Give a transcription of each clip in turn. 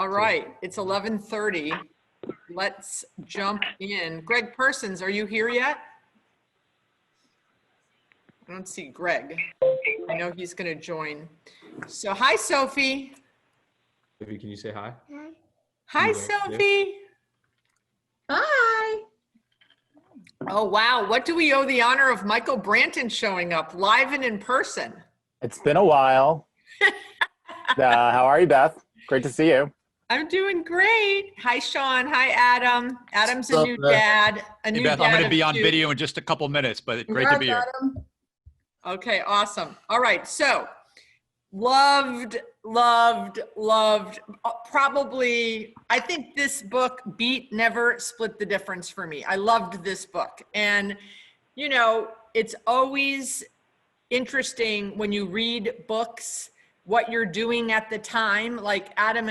All right, it's 11:30. Let's jump in. Greg Persons, are you here yet? I don't see Greg. I know he's going to join. So hi, Sophie. Sophie, can you say hi? Hi, Sophie. Hi. Oh, wow. What do we owe the honor of Michael Branton showing up live and in person? It's been a while. How are you, Beth? Great to see you. I'm doing great. Hi, Sean. Hi, Adam. Adam's a new dad. Hey, Beth, I'm going to be on video in just a couple minutes, but great to be here. Okay, awesome. All right, so loved, probably, I think this book beat Never Split the Difference for me. I loved this book. And, you know, it's always interesting when you read books, what you're doing at the time. Like Aaron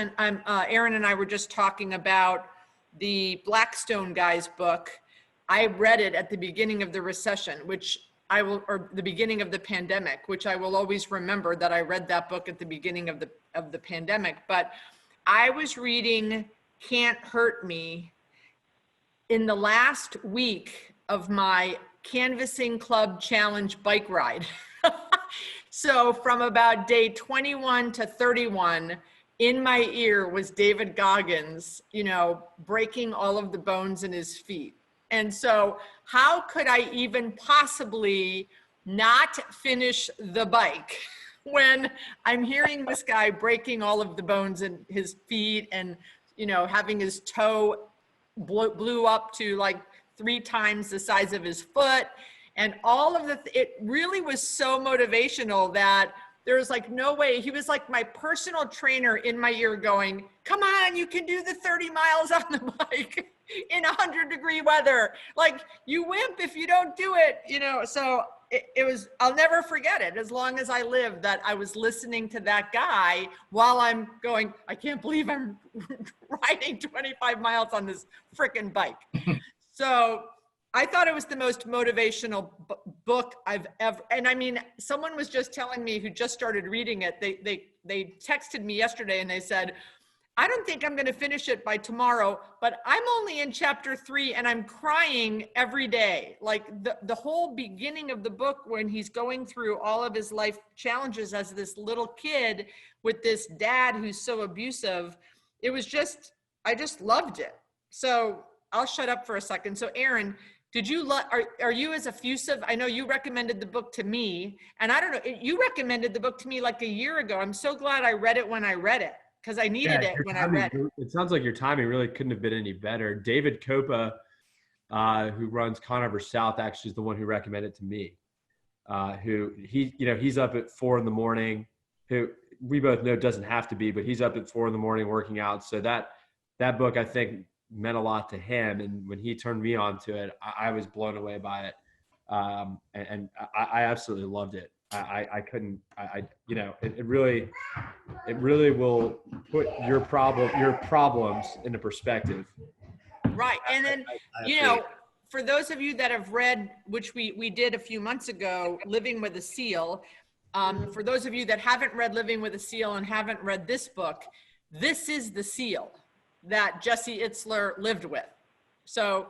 and I were just talking about the Blackstone guy's book. I read it at the beginning of the recession, or the beginning of the pandemic, which I will always remember that I read that book at the beginning of the pandemic. But I was reading Can't Hurt Me in the last week of my Canvassing Club Challenge bike ride. So from about day 21 to 31, in my ear was David Goggins, you know, breaking all of the bones in his feet. And so how could I even possibly not finish the bike when I'm hearing this guy breaking all of the bones in his feet and, you know, having his toe blew up to like 3 times the size of his foot. And all of it really was so motivational that there was like no way. He was like my personal trainer in my ear going, come on, you can do the 30 miles on the bike in 100-degree weather. Like, you wimp if you don't do it, you know? So it was, I'll never forget it as long as I live, that I was listening to that guy while I'm going, I can't believe I'm riding 25 miles on this frickin' bike. So I thought it was the most motivational book I've ever, and I mean, someone was just telling me who just started reading it, they texted me yesterday and they said, I don't think I'm going to finish it by tomorrow, but I'm only in chapter 3 and I'm crying every day. Like the whole beginning of the book when he's going through all of his life challenges as this little kid with this dad who's so abusive, it was just, I just loved it. So I'll shut up for a second. So Aaron, did you are you as effusive? I know you recommended the book to me, and I don't know, you recommended the book to me like a year ago. I'm so glad I read it when I read it, because I needed it when I read it. It sounds like your timing really couldn't have been any better. David Copa, who runs Conover South, actually is the one who recommended it to me. He's up at 4 a.m. Who we both know doesn't have to be, but he's up at 4 a.m. working out. So that book, I think, meant a lot to him. And when he turned me on to it, I was blown away by it. And I absolutely loved it. It really will put your problems into perspective. Right. And then, for those of you that have read, which we did a few months ago, Living with a Seal, for those of you that haven't read Living with a Seal and haven't read this book, this is the seal that Jesse Itzler lived with. So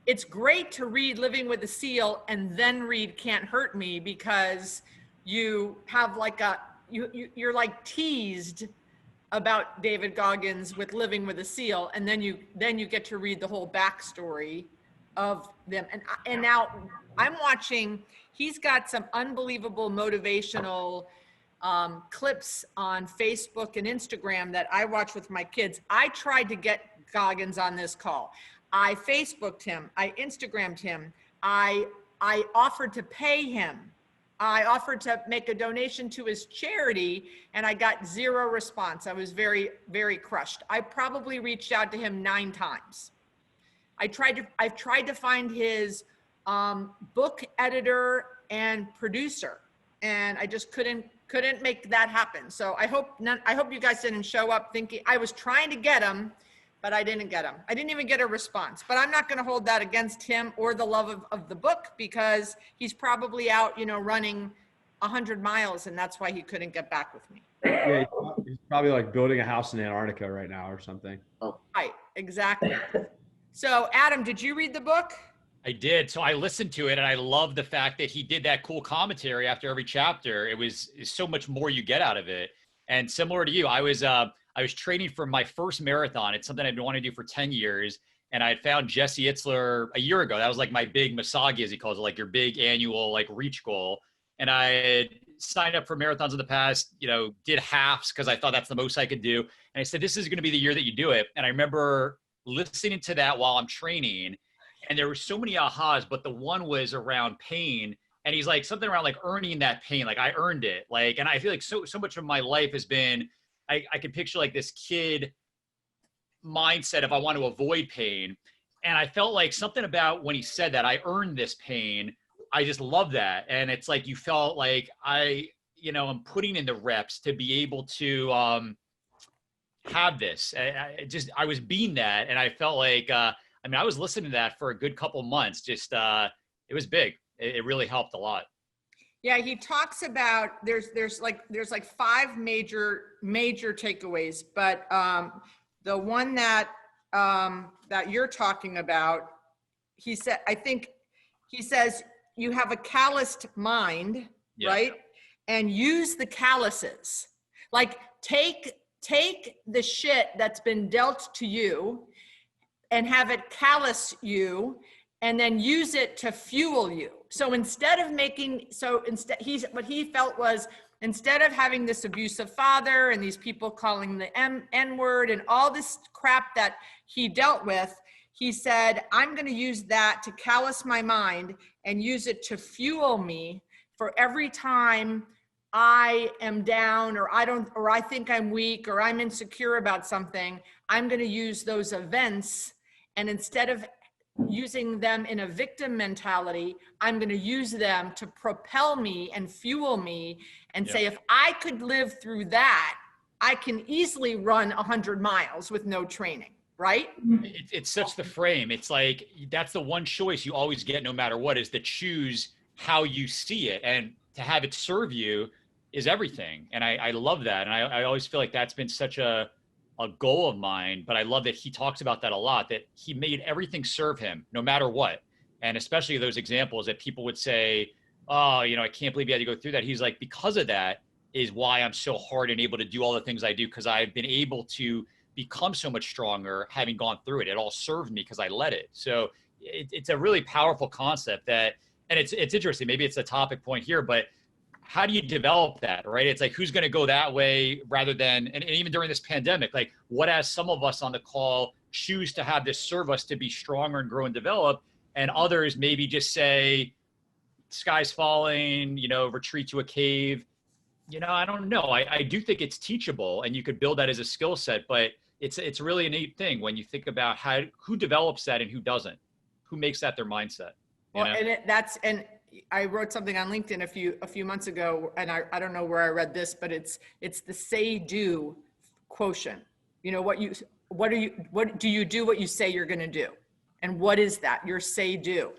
it's great to read Living with a Seal and then read Can't Hurt Me, because you have like you're like teased about David Goggins with Living with a Seal, and then you get to read the whole backstory of them. And now I'm watching, he's got some unbelievable motivational clips on Facebook and Instagram that I watch with my kids. I tried to get Goggins on this call. I Facebooked him. I Instagrammed him. I offered to pay him. I offered to make a donation to his charity, and I got 0 response. I was very, very crushed. I probably reached out to him 9 times. I've tried to find his book editor and producer, and I just couldn't make that happen. So I hope you guys didn't show up thinking I was trying to get him, but I didn't get him. I didn't even get a response, but I'm not going to hold that against him or the love of the book, because he's probably out, running 100 miles, and that's why he couldn't get back with me. Yeah, he's probably like building a house in Antarctica right now or something. Right, exactly. So Adam, did you read the book? I did. So I listened to it, and I love the fact that he did that cool commentary after every chapter. It's so much more you get out of it. And similar to you, I was training for my first marathon. It's something I've been wanting to do for 10 years. And I had found Jesse Itzler a year ago. That was like my big Misagi, as he calls it, like your big annual like reach goal. And I had signed up for marathons in the past, did halves because I thought that's the most I could do. And I said, this is going to be the year that you do it. And I remember listening to that while I'm training. And there were so many ahas, but the one was around pain. And he's like something around like earning that pain. Like I earned it. Like, and I feel like so much of my life has been, I can picture like this kid mindset if I want to avoid pain. And I felt like something about when he said that I earned this pain, I just love that. And it's like, you felt like I'm putting in the reps to be able to have this. I was being that. And I felt like, I was listening to that for a good couple months. Just, it was big. It really helped a lot. Yeah, he talks about there's like 5 major takeaways, but the one that you're talking about, he says you have a calloused mind, Yeah. right? And use the calluses. Like take the shit that's been dealt to you and have it callous you, and then use it to fuel you. So instead of what he felt was, instead of having this abusive father and these people calling the N-word and all this crap that he dealt with, he said, I'm going to use that to callous my mind and use it to fuel me for every time I am down or I think I'm weak or I'm insecure about something. I'm going to use those events, and instead of using them in a victim mentality, I'm going to use them to propel me and fuel me and say, if I could live through that, I can easily run 100 miles with no training, right? It's such the frame. It's like, that's the one choice you always get no matter what, is to choose how you see it, and to have it serve you is everything. And I love that. And I always feel like that's been such a goal of mine, but I love that he talks about that a lot, that he made everything serve him no matter what. And especially those examples that people would say, oh, I can't believe you had to go through that. He's like, because of that is why I'm so hard and able to do all the things I do, because I've been able to become so much stronger having gone through it. It all served me because I let it. So it's a really powerful concept and it's interesting. Maybe it's a topic point here, but how do you develop that, right? It's like, who's going to go that way rather than, and even during this pandemic, like what as some of us on the call choose to have this serve us to be stronger and grow and develop, and others maybe just say, sky's falling, retreat to a cave. I don't know. I do think it's teachable, and you could build that as a skill set, but it's really a neat thing when you think about who develops that and who doesn't, who makes that their mindset. Well, and I wrote something on LinkedIn a few months ago, and I don't know where I read this, but it's the say do quotient. What do you do what you say you're going to do? And what is that? Your say do.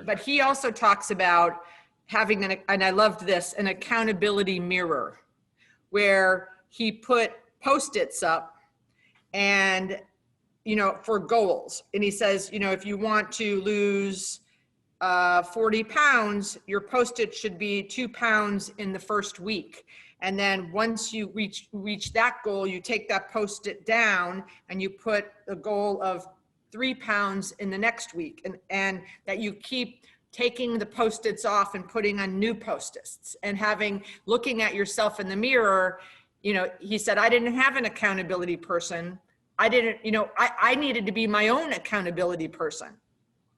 But he also talks about having and I loved this, an accountability mirror, where he put Post-its up and, for goals. And he says, if you want to lose 40 pounds, your Post-it should be 2 pounds in the first week. And then once you reach that goal, you take that Post-it down and you put a goal of 3 pounds in the next week. And that you keep taking the Post-its off and putting on new Post-its and looking at yourself in the mirror. He said, I didn't have an accountability person. I needed to be my own accountability person.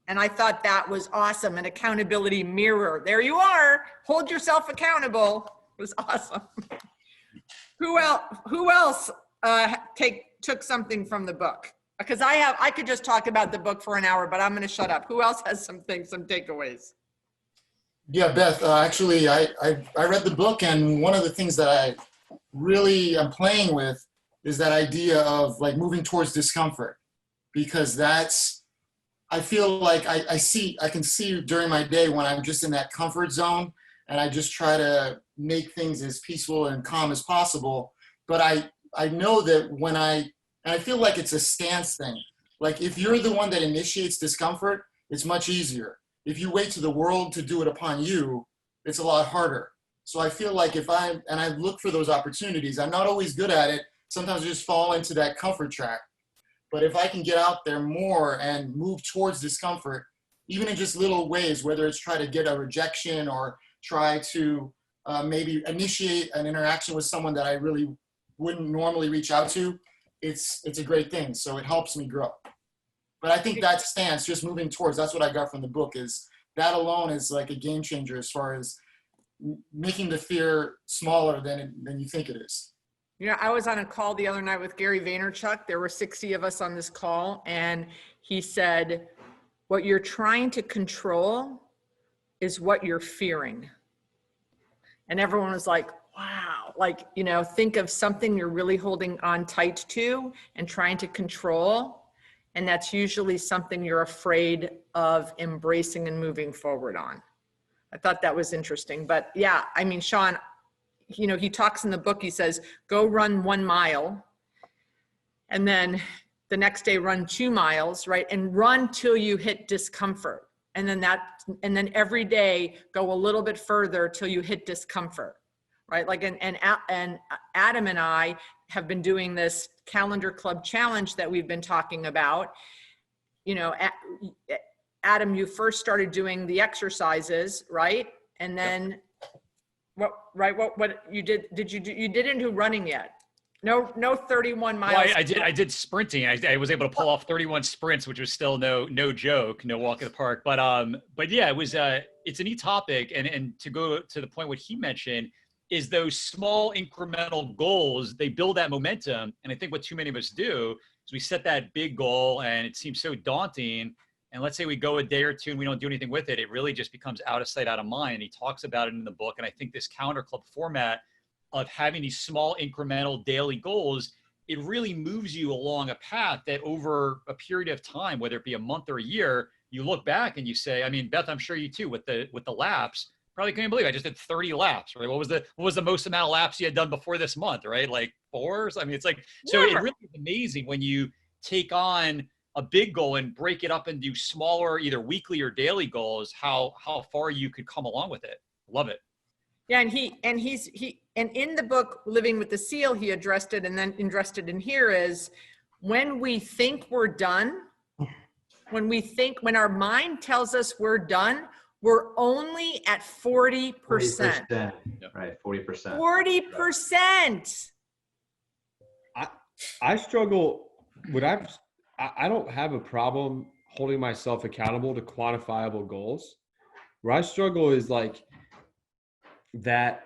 And I thought that was awesome. An accountability mirror. There you are. Hold yourself accountable. It was awesome. Who else took something from the book? Because I could just talk about the book for an hour, but I'm going to shut up. Who else has some takeaways? Yeah, Beth, actually, I read the book, and one of the things that I really am playing with is that idea of like moving towards discomfort, because I feel like I can see during my day when I'm just in that comfort zone, and I just try to make things as peaceful and calm as possible. But I know that and I feel like it's a stance thing. Like if you're the one that initiates discomfort, it's much easier. If you wait to the world to do it upon you, it's a lot harder. So I feel like I look for those opportunities. I'm not always good at it. Sometimes I just fall into that comfort track. But if I can get out there more and move towards discomfort, even in just little ways, whether it's try to get a rejection or try to maybe initiate an interaction with someone that I really wouldn't normally reach out to, it's a great thing. So it helps me grow. But I think that stance, just moving towards, that's what I got from the book, is that alone is like a game changer as far as making the fear smaller than you think it is. You know, I was on a call the other night with Gary Vaynerchuk. There were 60 of us on this call, and he said, what you're trying to control is what you're fearing. And everyone was like, wow, like, you know, think of something you're really holding on tight to and trying to control. And that's usually something you're afraid of embracing and moving forward on. I thought that was interesting. But yeah, I mean, Sean, you know, he talks in the book, he says, go run 1 mile. And then the next day run 2 miles, right? And run till you hit discomfort. And then every day go a little bit further till you hit discomfort, right? Like, and Adam and I have been doing this calendar club challenge that we've been talking about. You know, Adam, you first started doing the exercises, right? And then what you did, you didn't do running yet? No 31 miles. Well, I did sprinting. I was able to pull off 31 sprints, which was still no joke, no walk in the park. But yeah, it was it's a neat topic. And to go to the point what he mentioned is those small incremental goals, they build that momentum. And I think what too many of us do is we set that big goal and it seems so daunting. And let's say we go a day or two and we don't do anything with it. It really just becomes out of sight, out of mind. And he talks about it in the book. And I think this calendar club format of having these small incremental daily goals, it really moves you along a path that over a period of time, whether it be a month or a year, you look back and you say, I mean, Beth, I'm sure you too, with the laps, probably can't believe I just did 30 laps, right? What was the most amount of laps you had done before this month, right? Like 4? I mean, it's like, so it really is amazing when you take on a big goal and break it up into smaller, either weekly or daily goals, how far you could come along with it. Love it. Yeah, and in the book, Living with the Seal, he addressed it, and then addressed it in here is when we think we're done, when our mind tells us we're done, we're only at 40%. 40%. Right, 40%. 40%. I struggle with, I don't have a problem holding myself accountable to quantifiable goals. Where I struggle is like that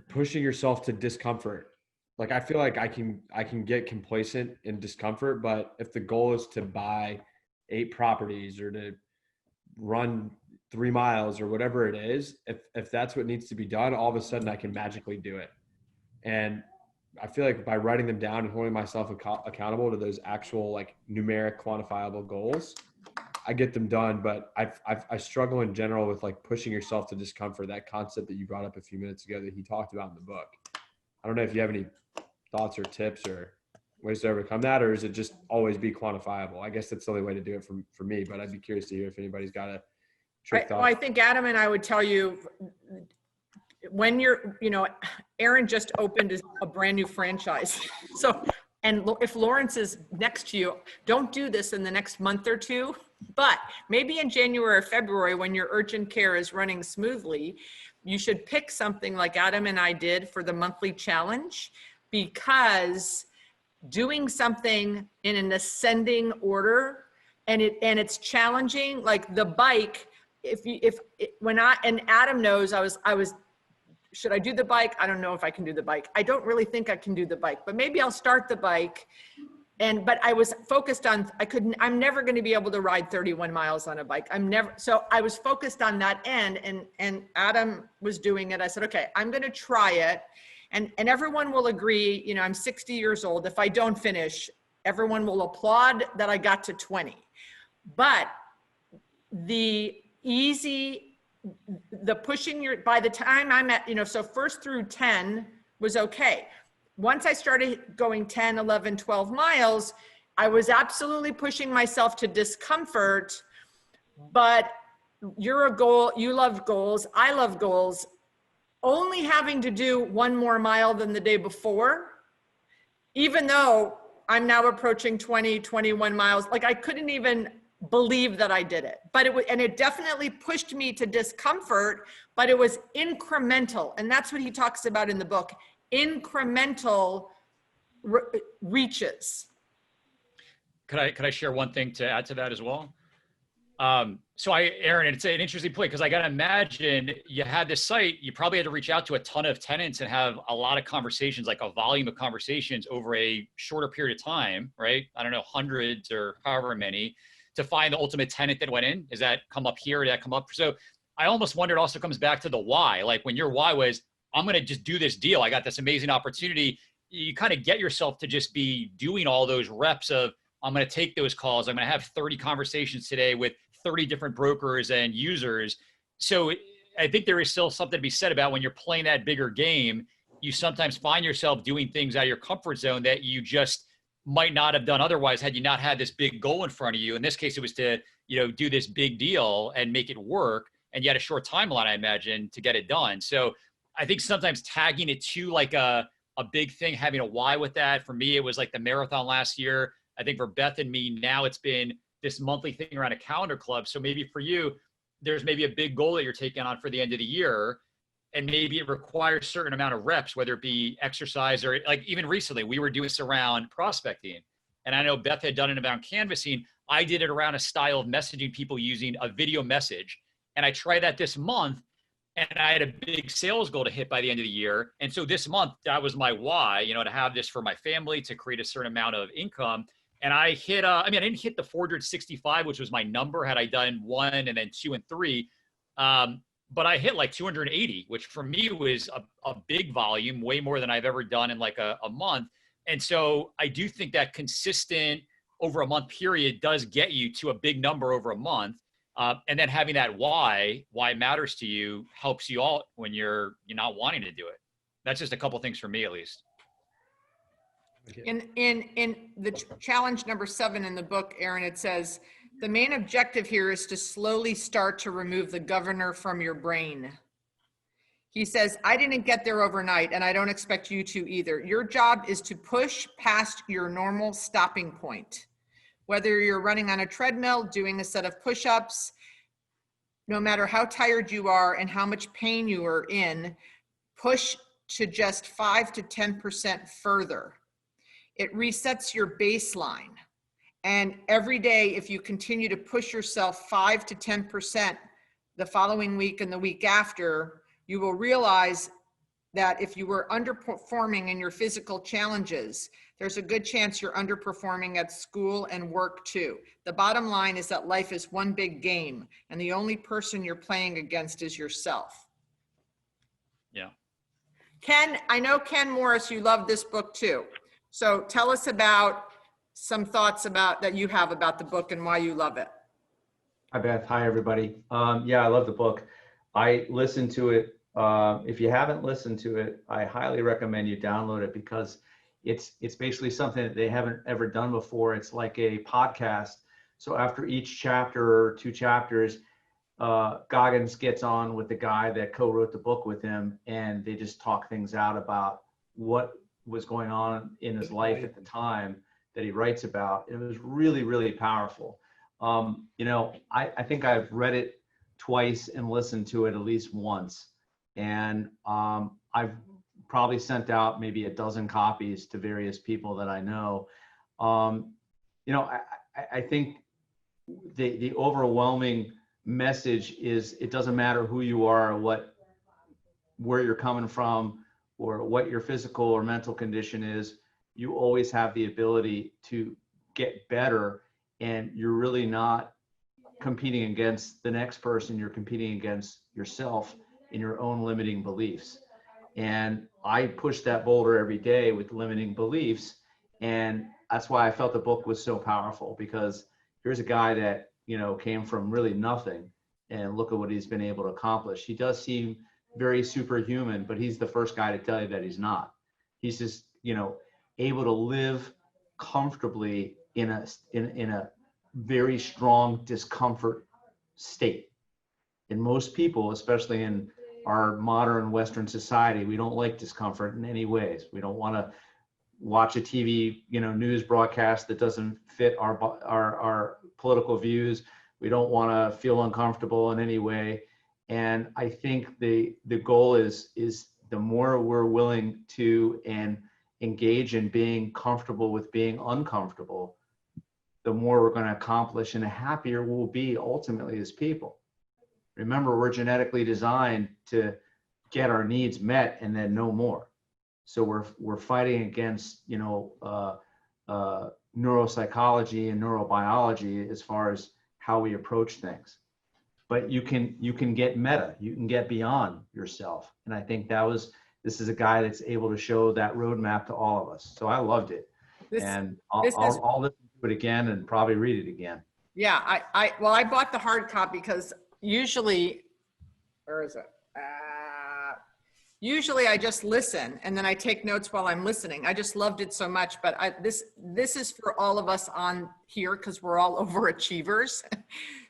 pushing yourself to discomfort. Like I feel like I can get complacent in discomfort, but if the goal is to buy 8 properties or to run 3 miles or whatever it is, if that's what needs to be done, all of a sudden I can magically do it. And I feel like by writing them down and holding myself accountable to those actual like numeric quantifiable goals, I get them done. But I struggle in general with like pushing yourself to discomfort, that concept that you brought up a few minutes ago that he talked about in the book. I don't know if you have any thoughts or tips or ways to overcome that, or is it just always be quantifiable? I guess that's the only way to do it for me, but I'd be curious to hear if anybody's got a trick thought. Well, I think Adam and I would tell you, when Aaron just opened a brand new franchise. So, and if Lawrence is next to you, don't do this in the next month or two, but maybe in January or February, when your urgent care is running smoothly, you should pick something like Adam and I did for the monthly challenge, because doing something in an ascending order and it's challenging, like the bike, and Adam knows I was, should I do the bike? I don't know if I can do the bike. I don't really think I can do the bike, but maybe I'll start the bike. But I was focused on, I'm never going to be able to ride 31 miles on a bike. So I was focused on that end, and Adam was doing it. I said, okay, I'm going to try it. And everyone will agree, I'm 60 years old. If I don't finish, everyone will applaud that I got to 20. But the easy the pushing by the time I'm at, so first through 10 was okay. Once I started going 10, 11, 12 miles, I was absolutely pushing myself to discomfort, but you're a goal, you love goals, I love goals. Only having to do one more mile than the day before, even though I'm now approaching 20, 21 miles, like I couldn't even believe that I did it, but it definitely pushed me to discomfort, but it was incremental. And that's what he talks about in the book, incremental reaches. Could I share one thing to add to that as well? So Aaron, it's an interesting point because I got to imagine you had this site, you probably had to reach out to a ton of tenants and have a lot of conversations, like a volume of conversations over a shorter period of time, right? I don't know, hundreds or however many to find the ultimate tenant that went in. Does that come up here? Did that come up? So I almost wonder, it also comes back to the why. Like when your why was, I'm going to just do this deal. I got this amazing opportunity. You kind of get yourself to just be doing all those reps of, I'm going to take those calls. I'm going to have 30 conversations today with 30 different brokers and users. So I think there is still something to be said about when you're playing that bigger game, you sometimes find yourself doing things out of your comfort zone that you just might not have done otherwise had you not had this big goal in front of you. In this case, it was to, do this big deal and make it work. And you had a short timeline, I imagine, to get it done. So I think sometimes tagging it to like a big thing, having a why with that. For me, it was like the marathon last year. I think for Beth and me, now it's been this monthly thing around a calendar club. So maybe for you, there's maybe a big goal that you're taking on for the end of the year. And maybe it requires a certain amount of reps, whether it be exercise or like even recently, we were doing this around prospecting. And I know Beth had done it around canvassing. I did it around a style of messaging people using a video message. And I tried that this month and I had a big sales goal to hit by the end of the year. And so this month, that was my why, to have this for my family, to create a certain amount of income. And I hit, I didn't hit the 465, which was my number had I done 1 and then 2 and 3. But I hit like 280, which for me was a big volume, way more than I've ever done in like a month. And so I do think that consistent over a month period does get you to a big number over a month. And then having that why it matters to you helps you all when you're not wanting to do it. That's just a couple things for me, at least. In the challenge number 7 in the book, Aaron, it says, the main objective here is to slowly start to remove the governor from your brain. He says, I didn't get there overnight, and I don't expect you to either. Your job is to push past your normal stopping point. Whether you're running on a treadmill, doing a set of push-ups, no matter how tired you are and how much pain you are in, push to just 5 to 10% further. It resets your baseline. And every day, if you continue to push yourself 5 to 10% the following week and the week after, you will realize that if you were underperforming in your physical challenges, there's a good chance you're underperforming at school and work too. The bottom line is that life is one big game, and the only person you're playing against is yourself. Yeah. Ken, I know Ken Morris, you love this book too. So tell us about some thoughts that you have about the book and why you love it. Hi, Beth. Hi, everybody. Yeah, I love the book. I listened to it. If you haven't listened to it, I highly recommend you download it because it's basically something that they haven't ever done before. It's like a podcast. So after each chapter or 2 chapters, Goggins gets on with the guy that co-wrote the book with him, and they just talk things out about what was going on in his life at the time that he writes about. It was really, really powerful. I think I've read it twice and listened to it at least once. And I've probably sent out maybe 12 copies to various people that I know. I think the overwhelming message is it doesn't matter who you are or where you're coming from or what your physical or mental condition is. You always have the ability to get better, and you're really not competing against the next person. You're competing against yourself in your own limiting beliefs. And I push that boulder every day with limiting beliefs. And that's why I felt the book was so powerful, because here's a guy that, came from really nothing and look at what he's been able to accomplish. He does seem very superhuman, but he's the first guy to tell you that he's not. He's just, able to live comfortably in a very strong discomfort state. And most people, especially in our modern Western society, we don't like discomfort in any ways. We don't want to watch a TV, news broadcast that doesn't fit our political views. We don't want to feel uncomfortable in any way. And I think the goal is the more we're willing to and engage in being comfortable with being uncomfortable, the more we're going to accomplish and the happier we'll be ultimately as people. Remember, we're genetically designed to get our needs met and then no more. So we're fighting against, neuropsychology and neurobiology as far as how we approach things. But you can get meta, you can get beyond yourself. And I think this is a guy that's able to show that roadmap to all of us. So I loved it. I'll listen to it again and probably read it again. Yeah, I bought the hard copy because usually, where is it? Usually I just listen and then I take notes while I'm listening. I just loved it so much, but this is for all of us on here because we're all overachievers.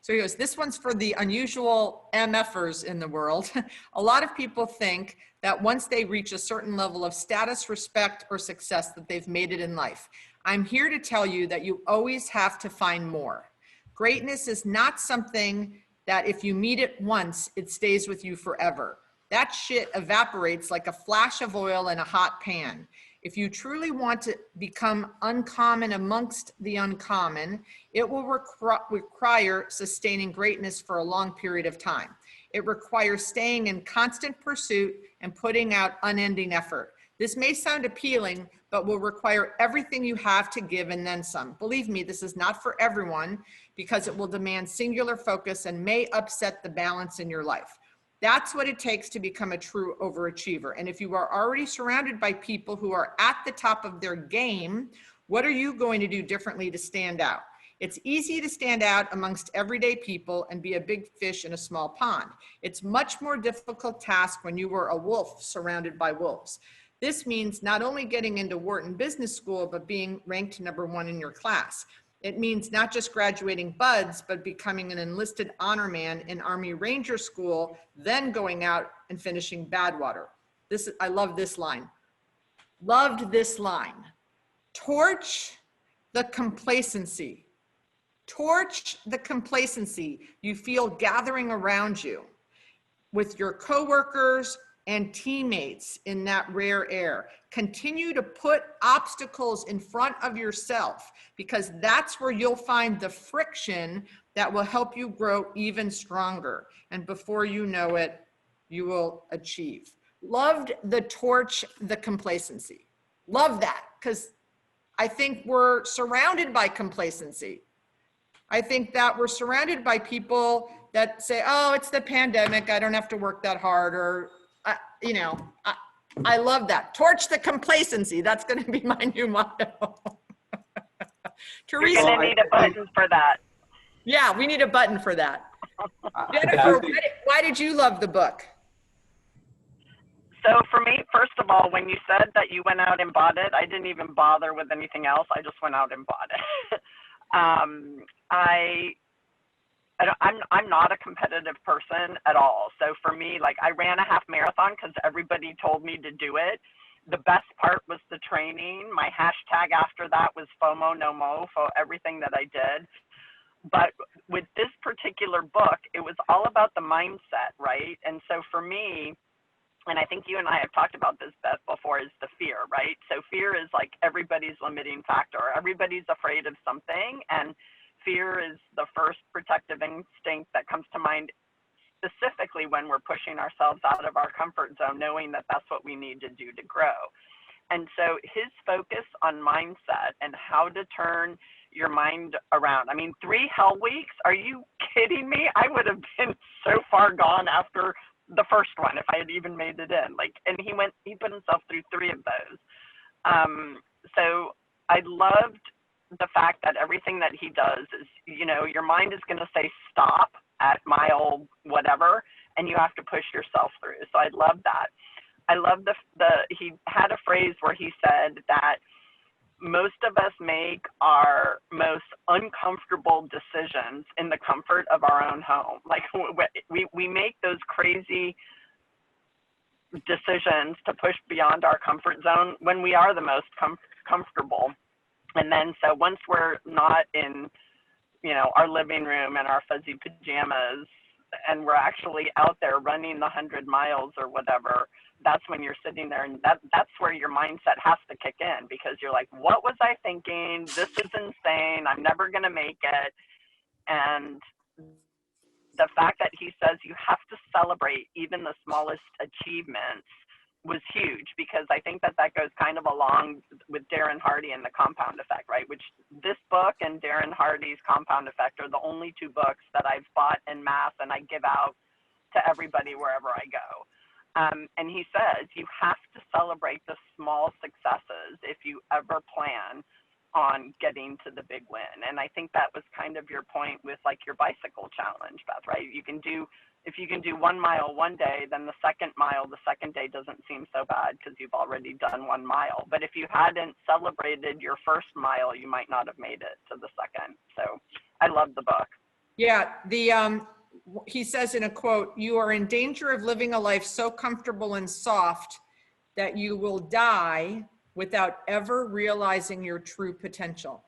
So he goes, this one's for the unusual MFers in the world. A lot of people think that once they reach a certain level of status, respect, or success that they've made it in life. I'm here to tell you that you always have to find more. Greatness is not something that if you meet it once, it stays with you forever. That shit evaporates like a flash of oil in a hot pan. If you truly want to become uncommon amongst the uncommon, it will require sustaining greatness for a long period of time. It requires staying in constant pursuit and putting out unending effort. This may sound appealing, but will require everything you have to give and then some. Believe me, this is not for everyone because it will demand singular focus and may upset the balance in your life. That's what it takes to become a true overachiever. And if you are already surrounded by people who are at the top of their game, what are you going to do differently to stand out? It's easy to stand out amongst everyday people and be a big fish in a small pond. It's much more difficult task when you are a wolf surrounded by wolves. This means not only getting into Wharton Business School, but being ranked #1 in your class. It means not just graduating buds, but becoming an enlisted honor man in Army Ranger School, then going out and finishing Badwater. I love this line. Loved this line. Torch the complacency. Torch the complacency you feel gathering around you with your coworkers and teammates in that rare air. Continue to put obstacles in front of yourself because that's where you'll find the friction that will help you grow even stronger. And before you know it, you will achieve. Loved the torch, the complacency. Love that because I think we're surrounded by complacency. I think that we're surrounded by people that say, oh, it's the pandemic. I don't have to work that hard or I love that. Torch the complacency. That's going to be my new motto. Teresa, you're going to need a button for that. Yeah, we need a button for that. Jennifer, why did you love the book? So for me, first of all, when you said that you went out and bought it, I didn't even bother with anything else. I just went out and bought it. I'm not a competitive person at all. So for me, like I ran a half marathon because everybody told me to do it. The best part was the training. My hashtag after that was FOMO no mo for everything that I did. But with this particular book, it was all about the mindset, right? And so for me, and I think you and I have talked about this, Beth, before, is the fear, right? So fear is like everybody's limiting factor. Everybody's afraid of something, and fear is the first protective instinct that comes to mind, specifically when we're pushing ourselves out of our comfort zone, knowing that that's what we need to do to grow. And so his focus on mindset and how to turn your mind around. I mean, 3 hell weeks? Are you kidding me? I would have been so far gone after the first one if I had even made it in. And he put himself through 3 of those. So I loved the fact that everything that he does is, your mind is going to say stop at mile whatever, and you have to push yourself through. So I love that. I love he had a phrase where he said that most of us make our most uncomfortable decisions in the comfort of our own home. Like we make those crazy decisions to push beyond our comfort zone when we are the most comfortable. And then so once we're not in, you know, our living room and our fuzzy pajamas, and we're actually out there running the 100 miles or whatever, that's when you're sitting there, and that's where your mindset has to kick in, because you're like, what was I thinking? This is insane. I'm never going to make it. And the fact that he says you have to celebrate even the smallest achievements was huge, because I think that goes kind of along with Darren Hardy and the compound effect, right? Which this book and Darren Hardy's compound effect are the only two books that I've bought en masse and I give out to everybody wherever I go. And he says you have to celebrate the small successes if you ever plan on getting to the big win. And I think that was kind of your point with like your bicycle challenge, Beth, right? If you can do 1 mile one day, then the second mile, the second day doesn't seem so bad because you've already done 1 mile. But if you hadn't celebrated your first mile, you might not have made it to the second. So I love the book. Yeah, he says in a quote, "You are in danger of living a life so comfortable and soft that you will die without ever realizing your true potential."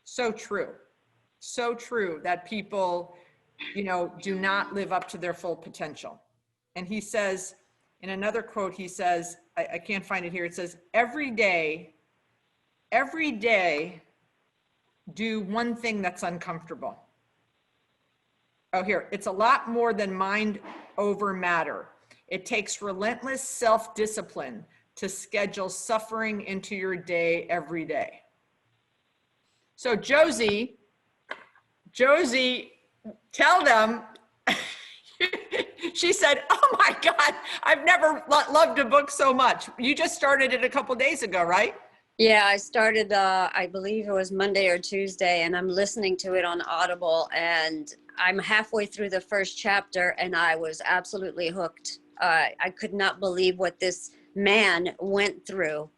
So true. So true that people, you know, do not live up to their full potential. And he says, in another quote, he says, I can't find it here. It says, every day, do one thing that's uncomfortable. Oh, here, it's a lot more than mind over matter. It takes relentless self-discipline to schedule suffering into your day every day. So Josie, tell them, she said, oh my God, I've never loved a book so much. You just started it a couple days ago, right? Yeah, I started, I believe it was Monday or Tuesday, and I'm listening to it on Audible, and I'm halfway through the first chapter, and I was absolutely hooked. I could not believe what this man went through,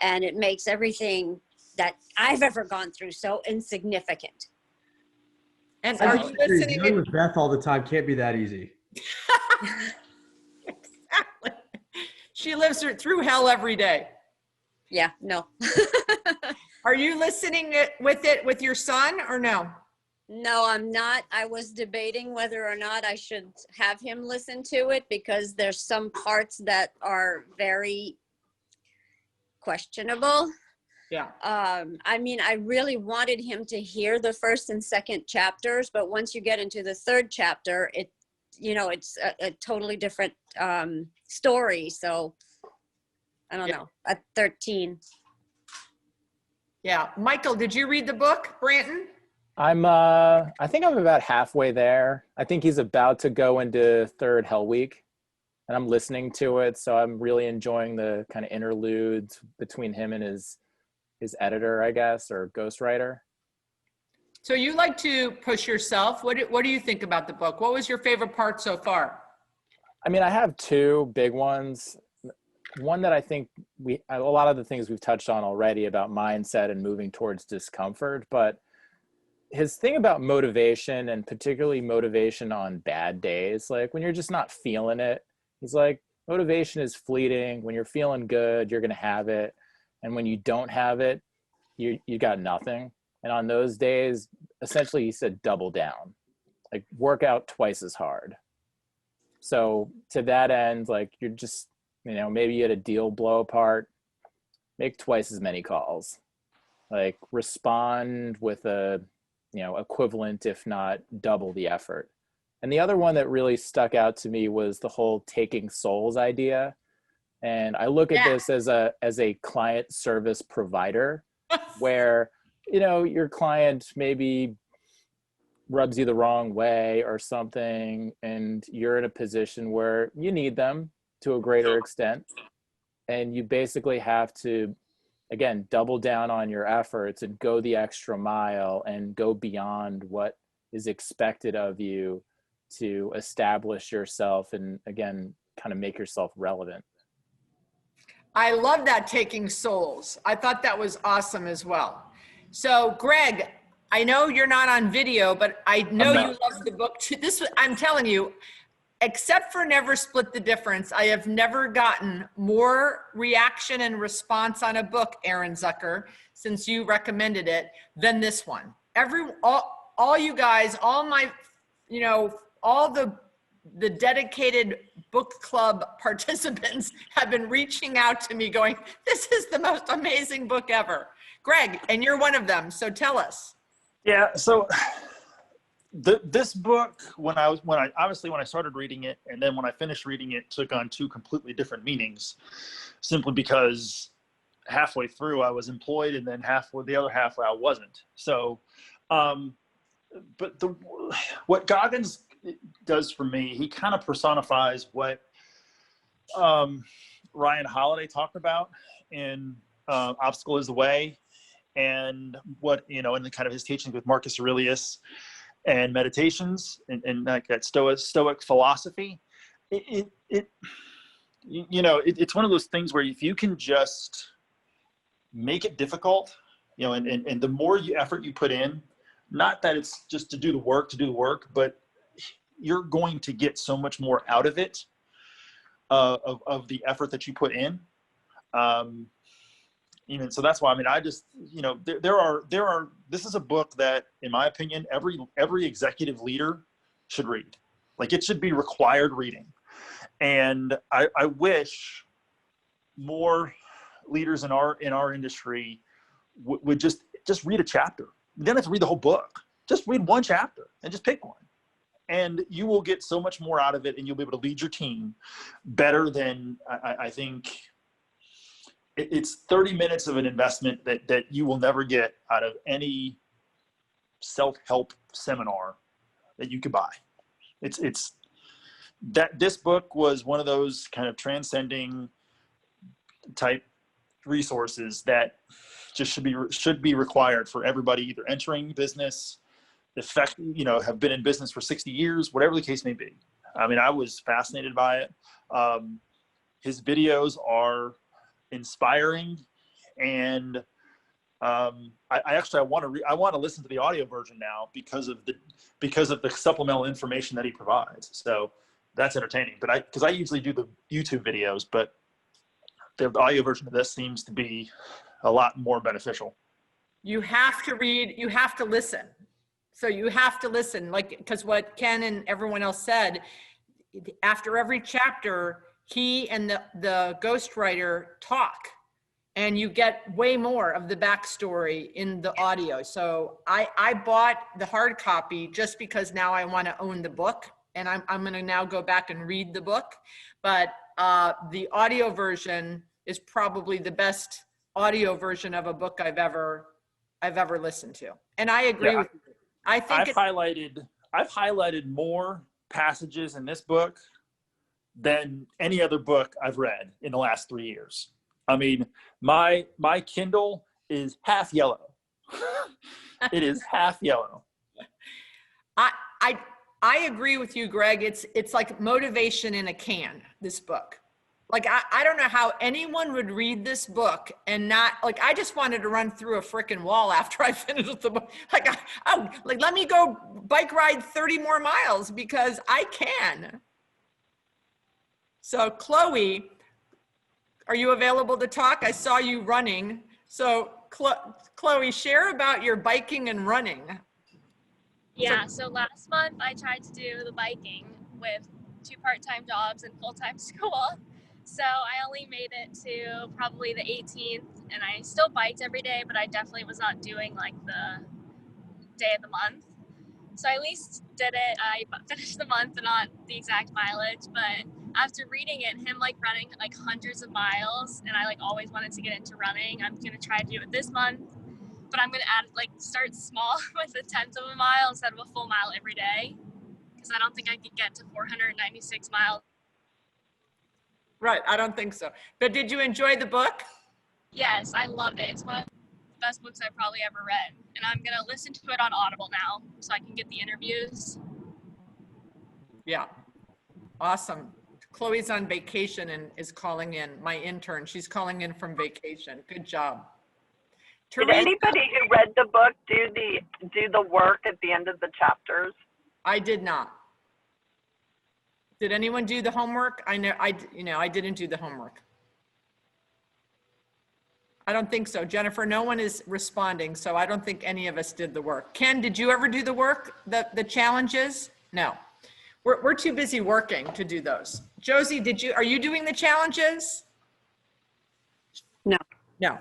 and it makes everything that I've ever gone through so insignificant. And So- are you listening? Dealing with Beth all the time can't be that easy. Exactly. She lives through hell every day. Yeah, no. Are you listening with your son or no? No, I'm not. I was debating whether or not I should have him listen to it, because there's some parts that are very questionable. Yeah. I mean, I really wanted him to hear the first and second chapters, but once you get into the third chapter, it's a totally different story. So I don't know. At 13. Yeah. Michael, did you read the book, Branton? I think I'm about halfway there. I think he's about to go into third Hell Week, and I'm listening to it. So I'm really enjoying the kind of interludes between him and his editor, I guess, or ghostwriter. So you like to push yourself. What do you think about the book? What was your favorite part so far? I mean, I have two big ones. One that I think a lot of the things we've touched on already about mindset and moving towards discomfort, but his thing about motivation, and particularly motivation on bad days, like when you're just not feeling it, he's like, motivation is fleeting. When you're feeling good, you're going to have it. And when you don't have it, you got nothing. And on those days, essentially he said, double down, like work out twice as hard. So to that end, like you're just, maybe you had a deal blow apart, make twice as many calls, like respond with a, equivalent, if not double the effort. And the other one that really stuck out to me was the whole taking souls idea. And I look at this as a client service provider where, your client maybe rubs you the wrong way or something, and you're in a position where you need them to a greater extent. And you basically have to, again, double down on your efforts and go the extra mile and go beyond what is expected of you to establish yourself and, again, kind of make yourself relevant. I love that, taking souls. I thought that was awesome as well. So Greg, I know you're not on video, but I know you love the book too. I'm telling you, except for Never Split the Difference, I have never gotten more reaction and response on a book, Aaron Zucker, since you recommended it, than this one. All you guys, all my, all the dedicated book club participants have been reaching out to me going, this is the most amazing book ever. Greg, and you're one of them, so tell us. Yeah, so this book, when I started reading it, and then when I finished reading it, took on two completely different meanings, simply because halfway through I was employed, and then the other half I wasn't. So, but what Goggins does for me, he kind of personifies what Ryan Holiday talked about in Obstacle is the Way, and what, in the kind of his teachings with Marcus Aurelius and meditations and like that stoic philosophy. It's one of those things where if you can just make it difficult, and the more effort you put in, not that it's just to do the work, but you're going to get so much more out of it, of the effort that you put in. So that's why, I just, this is a book that, in my opinion, every executive leader should read. Like, it should be required reading. And I wish more leaders in our industry would just read a chapter. You don't have to read the whole book. Just read one chapter and just pick one. And you will get so much more out of it, and you'll be able to lead your team better than, I think, it's 30 minutes of an investment that you will never get out of any self-help seminar that you could buy. It's that this book was one of those kind of transcending type resources that just should be required for everybody either entering business, have been in business for 60 years, whatever the case may be. I was fascinated by it. His videos are inspiring, and I want to listen to the audio version now because of the supplemental information that he provides. So that's entertaining. But because I usually do the YouTube videos, but the audio version of this seems to be a lot more beneficial. You have to read, you have to listen. So you have to listen, because what Ken and everyone else said, after every chapter, he and the ghostwriter talk, and you get way more of the backstory in the audio. So I bought the hard copy just because now I want to own the book, and I'm going to now go back and read the book. But the audio version is probably the best audio version of a book I've ever listened to. And I agree with you. I think I've highlighted more passages in this book than any other book I've read in the last 3 years. My Kindle is half yellow. It is half yellow. I agree with you, Greg. It's like motivation in a can, this book. I don't know how anyone would read this book and not, I just wanted to run through a freaking wall after I finished the book. Let me go bike ride 30 more miles because I can. So Chloe, are you available to talk? I saw you running. So Chloe, share about your biking and running. Yeah, so last month I tried to do the biking with 2 part-time jobs and full-time school. So I only made it to probably the 18th, and I still biked every day, but I definitely was not doing the day of the month. So I at least did it. I finished the month, but not the exact mileage. But after reading it, him running hundreds of miles, and I always wanted to get into running. I'm gonna try to do it this month, but I'm gonna add start small with 1/10 of a mile instead of a full mile every day, because I don't think I could get to 496 miles. Right, I don't think so. But did you enjoy the book? Yes, I loved it. best books I've probably ever read. And I'm going to listen to it on Audible now so I can get the interviews. Yeah. Awesome. Chloe's on vacation and is calling in, my intern. She's calling in from vacation. Good job. Did Teresa, anybody who read the book do the work at the end of the chapters? I did not. Did anyone do the homework? I didn't do the homework. I don't think so. Jennifer, no one is responding, so I don't think any of us did the work. Ken, did you ever do the work, the challenges? No. We're too busy working to do those. Josie, are you doing the challenges? No. No.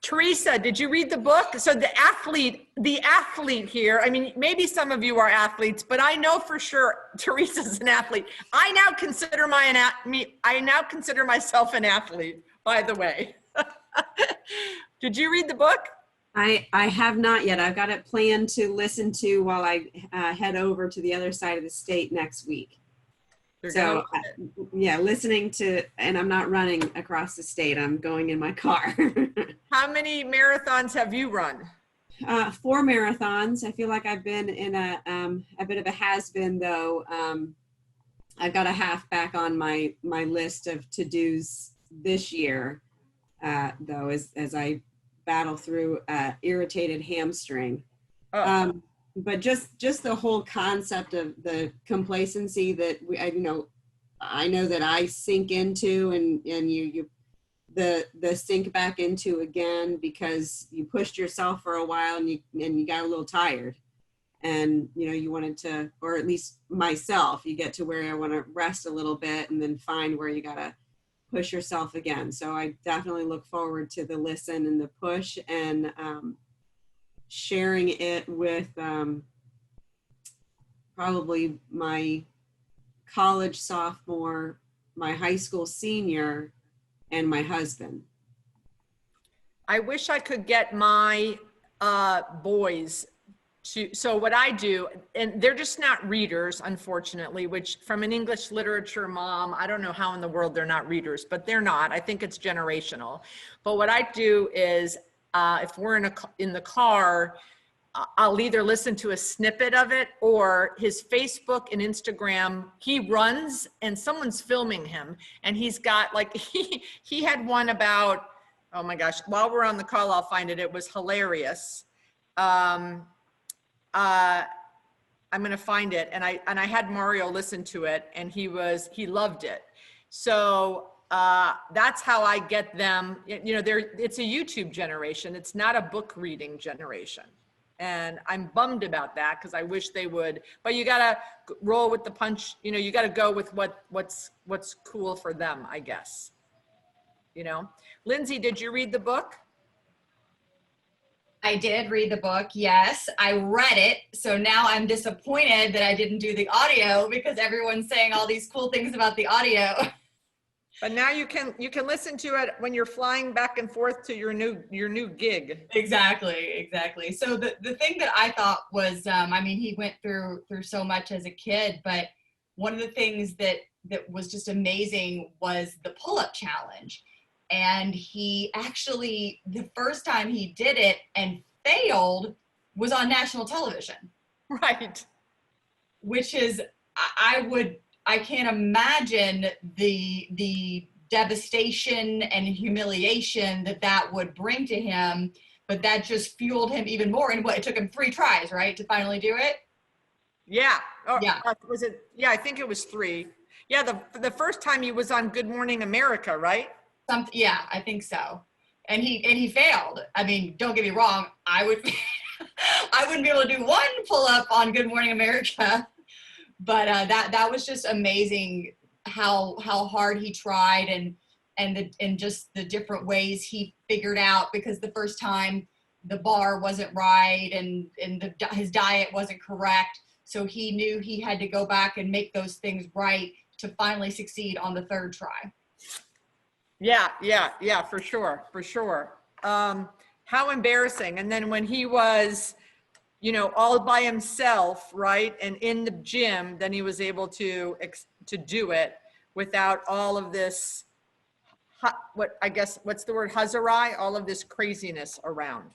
Teresa, did you read the book? So the athlete here, I mean, maybe some of you are athletes, but I know for sure Teresa's an athlete. I now consider myself an athlete, by the way. Did you read the book? I have not yet. I've got it planned to listen to while I head over to the other side of the state next week. So yeah, listening to, and I'm not running across the state. I'm going in my car. How many marathons have you run? 4 marathons. I feel like I've been in a bit of a has-been though. I've got a half back on my list of to-dos this year, though, as I battle through irritated hamstring. But just the whole concept of the complacency that I know that I sink into, and you the sink back into again because you pushed yourself for a while and you got a little tired, and you wanted to, or at least myself, you get to where I want to rest a little bit and then find where you gotta push yourself again. So I definitely look forward to the listen and the push, and sharing it with probably my college sophomore, my high school senior, and my husband. I wish I could get my boys to, so what I do, and they're just not readers, unfortunately, which from an English literature mom, I don't know how in the world they're not readers, but they're not. I think it's generational. But what I do is, if we're in the car, I'll either listen to a snippet of it or his Facebook and Instagram. He runs and someone's filming him, and he's got like, he had one about, oh my gosh, while we're on the call, I'll find it. It was hilarious. I'm gonna find it, and I had Mario listen to it, and he loved it. So that's how I get them. It's a YouTube generation. It's not a book reading generation. And I'm bummed about that because I wish they would, but you gotta roll with the punch. You gotta go with what's cool for them, I guess. Lindsay, did you read the book? I did read the book, yes. I read it, so now I'm disappointed that I didn't do the audio because everyone's saying all these cool things about the audio. But now you can listen to it when you're flying back and forth to your new gig. Exactly. So the thing that I thought was, he went through so much as a kid, but one of the things that was just amazing was the pull-up challenge. And he actually, the first time he did it and failed was on national television. Right. Which is, I can't imagine the devastation and humiliation that would bring to him, but that just fueled him even more. And it took him 3 tries, right, to finally do it? Yeah. Yeah. Was it? Yeah, I think it was 3. Yeah, the first time he was on Good Morning America, right? Yeah, I think so. And he failed. I mean, don't get me wrong, I wouldn't be able to do 1 pull-up on Good Morning America. But that was just amazing how hard he tried and just the different ways he figured out, because the first time the bar wasn't right and his diet wasn't correct. So he knew he had to go back and make those things right to finally succeed on the 3rd try. Yeah, for sure. How embarrassing. And then when he was, all by himself, right, and in the gym, then he was able to do it without all of this what's the word, Hazarai, all of this craziness around.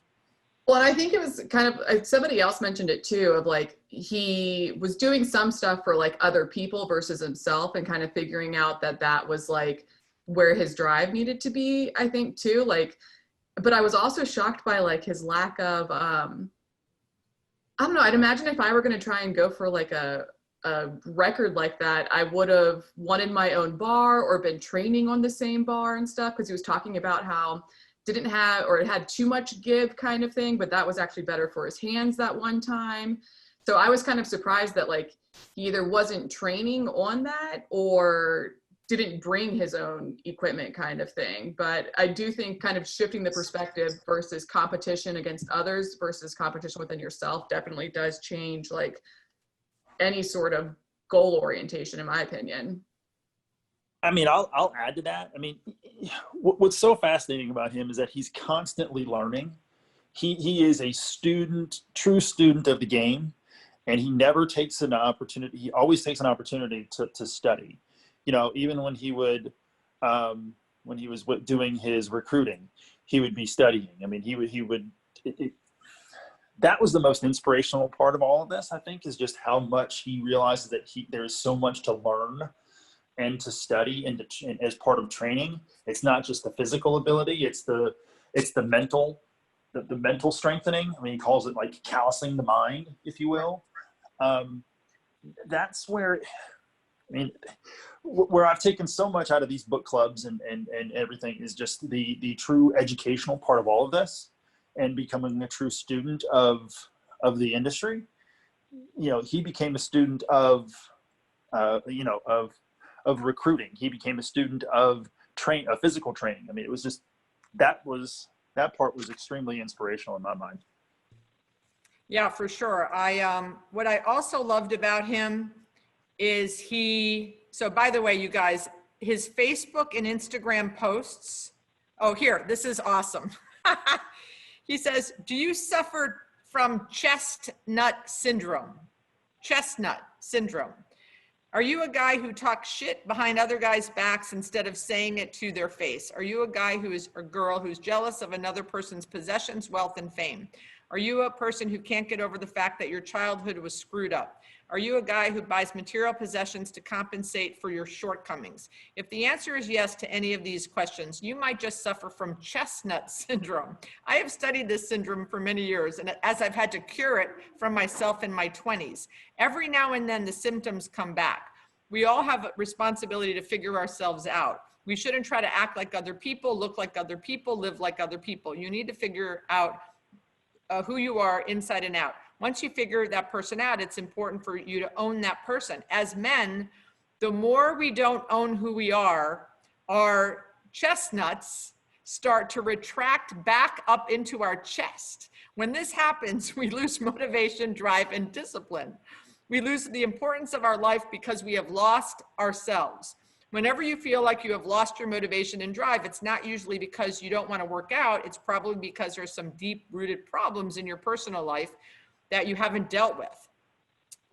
Well, and I think it was kind of, somebody else mentioned it too, of like, he was doing some stuff for like other people versus himself, and kind of figuring out that that was like where his drive needed to be, I think too. Like, but I was also shocked by like his lack of, I don't know, I'd imagine if I were going to try and go for like a record like that, I would have wanted my own bar or been training on the same bar and stuff, because he was talking about how didn't have, or it had too much give kind of thing, but that was actually better for his hands that one time. So I was kind of surprised that like he either wasn't training on that or didn't bring his own equipment kind of thing. But I do think kind of shifting the perspective versus competition against others versus competition within yourself definitely does change like any sort of goal orientation, in my opinion. I mean, I'll add to that. I mean, what's so fascinating about him is that he's constantly learning. He is a student, true student of the game, and he never takes an opportunity. He always takes an opportunity to study. You know, even when he was doing his recruiting, he would be studying. I mean, that was the most inspirational part of all of this, I think, is just how much he realizes that there is so much to learn and to study and as part of training. It's not just the physical ability, it's the mental, the mental strengthening. I mean, he calls it like callousing the mind, if you will. That's where, I mean, where I've taken so much out of these book clubs and everything is just the true educational part of all of this, and becoming a true student of the industry. You know, he became a student of recruiting. He became a student of physical training. I mean, it was just, that part was extremely inspirational in my mind. Yeah, for sure. What I also loved about him is so by the way, you guys, his Facebook and Instagram posts, this is awesome. He says, do you suffer from chestnut syndrome? Chestnut syndrome. Are you a guy who talks shit behind other guys' backs instead of saying it to their face? Are you a guy or girl who's jealous of another person's possessions, wealth, and fame? Are you a person who can't get over the fact that your childhood was screwed up? Are you a guy who buys material possessions to compensate for your shortcomings? If the answer is yes to any of these questions, you might just suffer from chestnut syndrome. I have studied this syndrome for many years, and as I've had to cure it from myself in my 20s. Every now and then the symptoms come back. We all have a responsibility to figure ourselves out. We shouldn't try to act like other people, look like other people, live like other people. You need to figure out who you are inside and out. Once you figure that person out, it's important for you to own that person. As men, the more we don't own who we are, our chestnuts start to retract back up into our chest. When this happens, we lose motivation, drive, and discipline. We lose the importance of our life because we have lost ourselves. Whenever you feel like you have lost your motivation and drive, it's not usually because you don't want to work out. It's probably because there's some deep-rooted problems in your personal life that you haven't dealt with.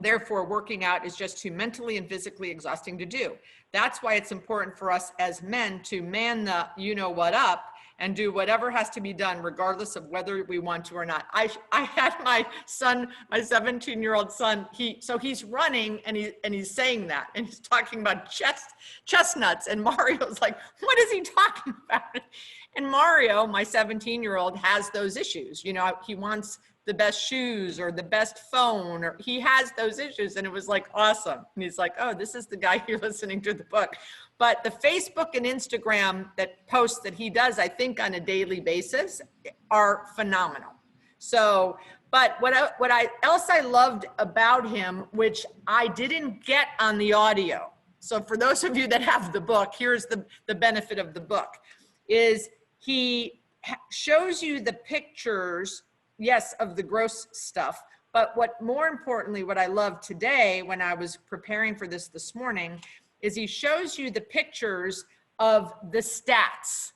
Therefore, working out is just too mentally and physically exhausting to do. That's why it's important for us as men to man the you-know-what up and do whatever has to be done, regardless of whether we want to or not. I had my son, my 17-year-old son, he's running and he's saying that, and he's talking about chestnuts, and Mario's like, what is he talking about? And Mario, my 17-year-old, has those issues. You know, he wants the best shoes or the best phone, or he has those issues. And it was like, awesome. And he's like, oh, this is the guy you're listening to the book. But the Facebook and Instagram posts that he does, I think on a daily basis, are phenomenal. So, but what else I loved about him, which I didn't get on the audio. So for those of you that have the book, here's the benefit of the book, is he shows you the pictures, yes, of the gross stuff, but more importantly, what I loved today when I was preparing for this morning, is he shows you the pictures of the stats,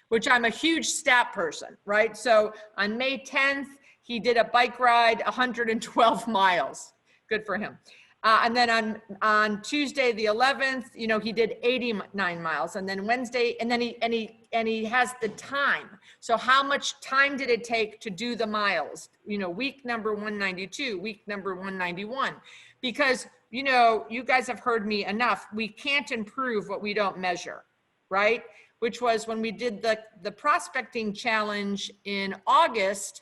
which I'm a huge stat person, right? So on May 10th, he did a bike ride, 112 miles. Good for him. And then on Tuesday, the 11th, you know, he did 89 miles. And then Wednesday, and then he has the time. So how much time did it take to do the miles? You know, week number 192, week number 191. Because, you know, you guys have heard me enough. We can't improve what we don't measure, right? Which was when we did the prospecting challenge in August.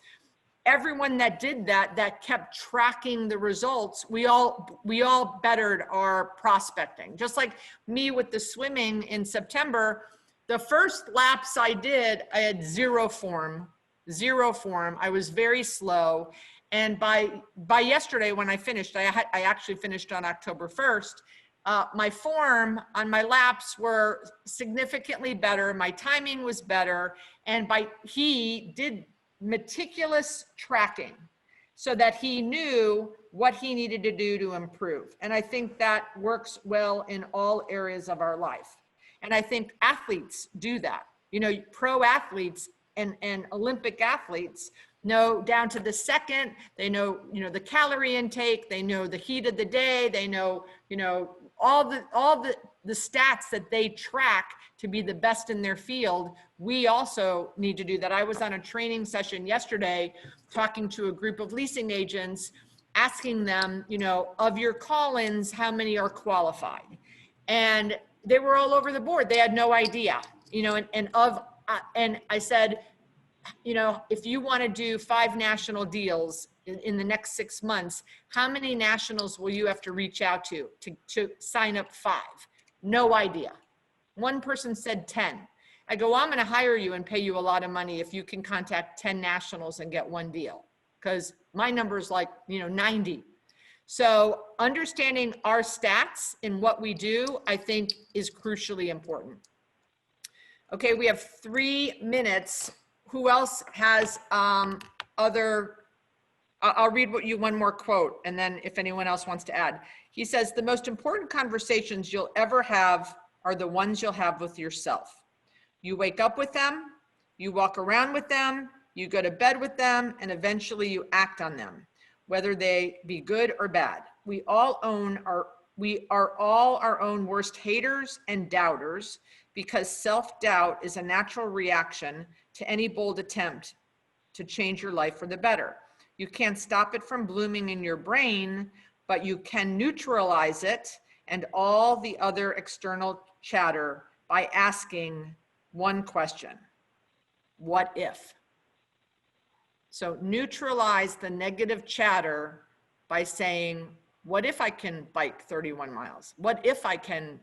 Everyone that did that kept tracking the results, we all bettered our prospecting. Just like me with the swimming in September, the first laps I did, I had zero form. I was very slow. And by yesterday when I finished, I actually finished on October 1st, my form on my laps were significantly better. My timing was better. And he did meticulous tracking so that he knew what he needed to do to improve. And I think that works well in all areas of our life. And I think athletes do that. You know, pro athletes and Olympic athletes know down to the second. They know, you know, the calorie intake, they know the heat of the day, they know, you know, all the stats that they track to be the best in their field. We also need to do that. I was on a training session yesterday talking to a group of leasing agents, asking them, you know, of your call-ins, how many are qualified? And they were all over the board. They had no idea, you know, and I said, you know, if you want to do 5 national deals in the next 6 months, how many nationals will you have to reach out to sign up 5? No idea. One person said 10. I go, well, I'm going to hire you and pay you a lot of money if you can contact 10 nationals and get 1 deal, because my number is like, you know, 90. So understanding our stats in what we do, I think, is crucially important. Okay, we have 3 minutes. Who else has other? I'll read one more quote, and then if anyone else wants to add. He says, the most important conversations you'll ever have are the ones you'll have with yourself. You wake up with them, you walk around with them, you go to bed with them, and eventually you act on them, whether they be good or bad. We are all our own worst haters and doubters, because self-doubt is a natural reaction to any bold attempt to change your life for the better. You can't stop it from blooming in your brain, but you can neutralize it and all the other external chatter by asking one question: what if? So neutralize the negative chatter by saying, what if I can bike 31 miles? What if I can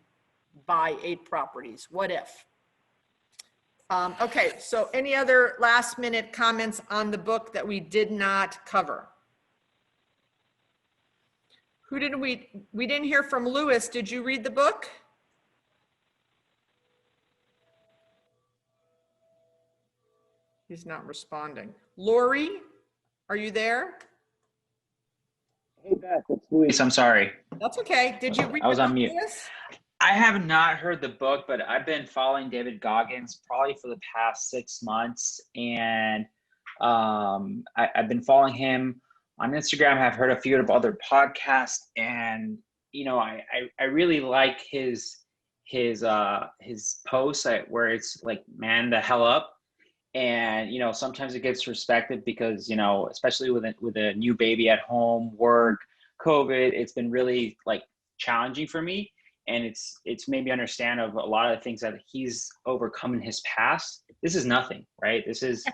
buy 8 properties? What if? Okay, so any other last minute comments on the book that we did not cover? Who didn't we didn't hear from Lewis. Did you read the book? He's not responding. Lori, are you there? Hey Beth, it's Luis. I'm sorry. That's okay. Did you read I was the on book, mute. Lewis? I have not heard the book, but I've been following David Goggins probably for the past 6 months, and I've been following him on Instagram. I've heard a few of other podcasts, and you know, I really like his posts where it's like, man the hell up. And, you know, sometimes it gets respected because, you know, especially with a new baby at home, work, COVID, it's been really like challenging for me. And it's made me understand of a lot of the things that he's overcome in his past. This is nothing, right? This is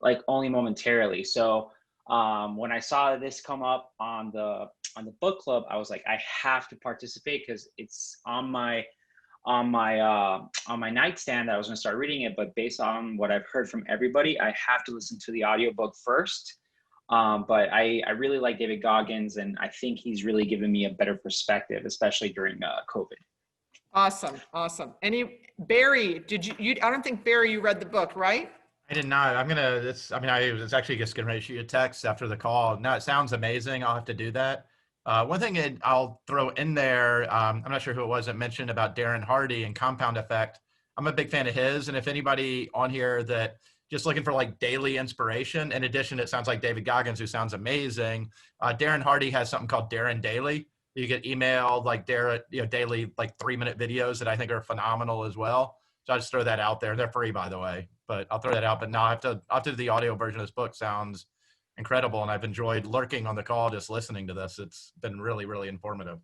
like only momentarily. So when I saw this come up on the book club, I was like, I have to participate because it's on my nightstand that I was going to start reading it, but based on what I've heard from everybody, I have to listen to the audiobook first. But I really like David Goggins, and I think he's really given me a better perspective, especially during COVID. Awesome. Barry, I don't think, Barry, you read the book, right? I did not. I was actually just getting ready to shoot you a text after the call. No, it sounds amazing. I'll have to do that. One thing I'll throw in there, I'm not sure who it was that mentioned about Darren Hardy and Compound Effect. I'm a big fan of his. And if anybody on here that just looking for like daily inspiration, in addition, it sounds like David Goggins, who sounds amazing. Darren Hardy has something called Darren Daily. You get emailed like daily like 3-minute videos that I think are phenomenal as well. So I just throw that out there. They're free, by the way, but I'll throw that out. But now I have to do the audio version of this book. Sounds incredible, and I've enjoyed lurking on the call, just listening to this. It's been really, really informative.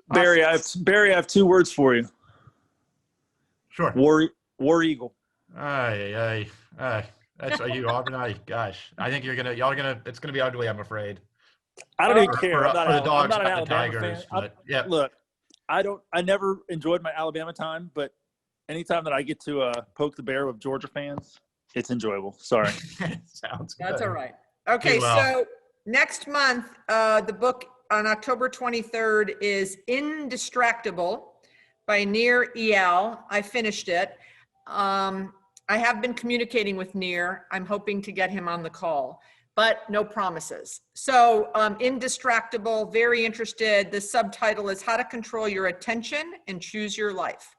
Barry, I have 2 words for you. Sure. War Eagle. That's you, Auburn. Gosh, I think it's gonna be ugly. I'm afraid. I don't even care. For the dogs, I'm not an not the Alabama Tigers. fan. But yeah, Look, I never enjoyed my Alabama time, but anytime that I get to poke the bear with Georgia fans, it's enjoyable. Sorry. Sounds good. That's all right. Okay, so next month, the book on October 23rd is Indistractable by Nir Eyal. I finished it. I have been communicating with Nir. I'm hoping to get him on the call, but no promises. So Indistractable, very interested. The subtitle is How to Control Your Attention and Choose Your Life.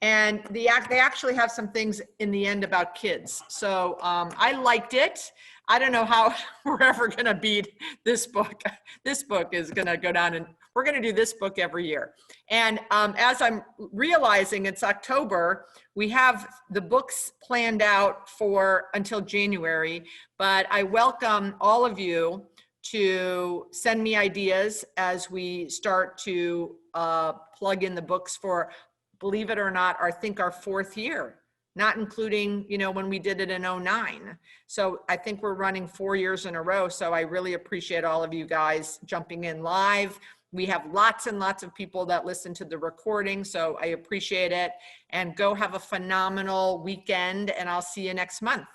And they actually have some things in the end about kids. So I liked it. I don't know how we're ever going to beat this book. This book is going to go down, and we're going to do this book every year. And as I'm realizing it's October, we have the books planned out for until January, but I welcome all of you to send me ideas as we start to plug in the books for, believe it or not, I think our 4th year, not including, when we did it in 2009. So I think we're running 4 years in a row. So I really appreciate all of you guys jumping in live. We have lots and lots of people that listen to the recording. So I appreciate it, and go have a phenomenal weekend, and I'll see you next month.